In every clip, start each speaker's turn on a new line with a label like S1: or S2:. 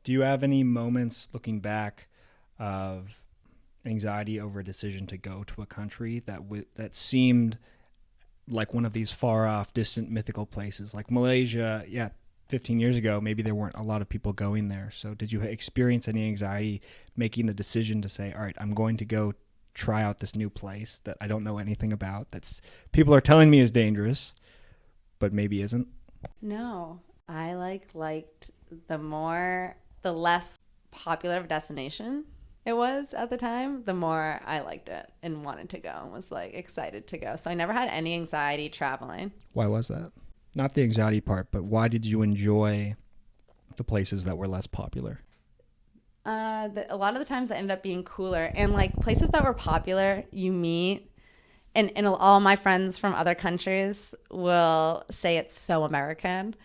S1: Do you have any moments looking back of anxiety over a decision to go to a country that seemed like one of these far off, distant, mythical places like Malaysia? Yeah, 15 years ago, maybe there weren't a lot of people going there. So did you experience any anxiety making the decision to say, all right, I'm going to go try out this new place that I don't know anything about, that's people are telling me is dangerous, but maybe isn't?
S2: No, I liked the less popular of a destination it was at the time, the more I liked it and wanted to go and was like excited to go. So I never had any anxiety traveling.
S1: Why was that? Not the anxiety part, but why did you enjoy the places that were less popular?
S2: A lot of the times I ended up being cooler, and like places that were popular, you meet, and all my friends from other countries will say it's so American.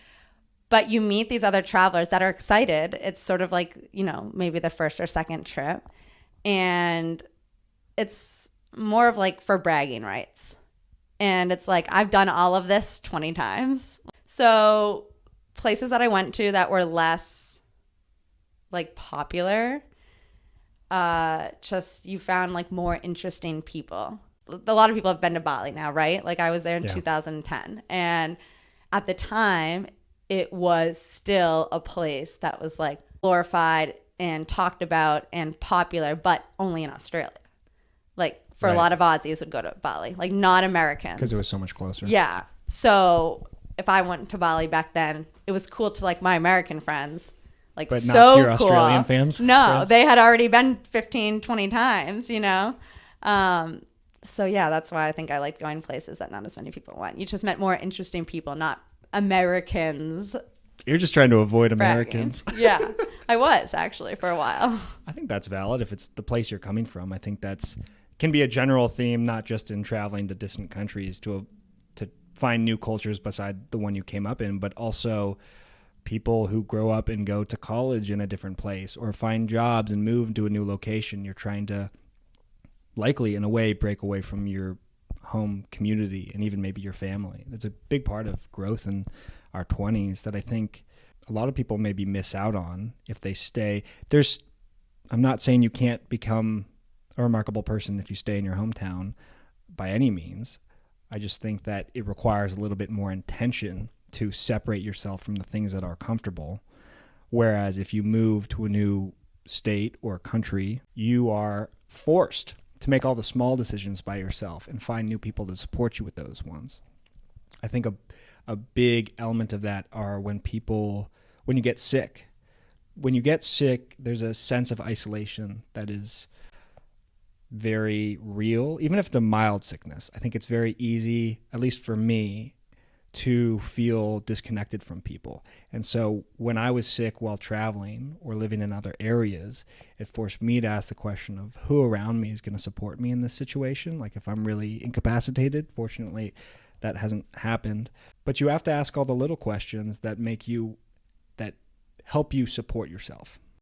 S2: But you meet these other travelers that are excited. It's sort of like, maybe the first or second trip. And it's more of like for bragging rights. And it's like, I've done all of this 20 times. So places that I went to that were less like popular, just you found like more interesting people. A lot of people have been to Bali now, right? Like I was there in 2010. And at the time, it was still a place that was like glorified and talked about and popular, but only in Australia. Like for a lot of Aussies would go to Bali, like not Americans.
S1: Because it was so much closer.
S2: Yeah. So if I went to Bali back then, it was cool to like my American friends. Like
S1: but
S2: so
S1: not to your
S2: cool.
S1: Australian fans?
S2: No,
S1: friends?
S2: they had already been 15, 20 times, So yeah, that's why I think I liked going places that not as many people went. You just met more interesting people, not Americans.
S1: You're just trying to avoid Americans.
S2: Yeah, I was actually for a while.
S1: I think that's valid if it's the place you're coming from. I think that's can be a general theme, not just in traveling to distant countries to find new cultures beside the one you came up in, but also people who grow up and go to college in a different place or find jobs and move to a new location. You're trying to likely, in a way, break away from your home community and even maybe your family. It's a big part of growth in our 20s that I think a lot of people maybe miss out on if they stay. I'm not saying you can't become a remarkable person if you stay in your hometown by any means. I just think that it requires a little bit more intention to separate yourself from the things that are comfortable. Whereas if you move to a new state or country, you are forced to make all the small decisions by yourself and find new people to support you with those ones. I think a big element of that are when you get sick. When you get sick, there's a sense of isolation that is very real, even if it's a mild sickness. I think it's very easy, at least for me, to feel disconnected from people. And so when I was sick while traveling or living in other areas, it forced me to ask the question of who around me is going to support me in this situation. Like if I'm really incapacitated, fortunately that hasn't happened, but you have to ask all the little questions that help you support yourself.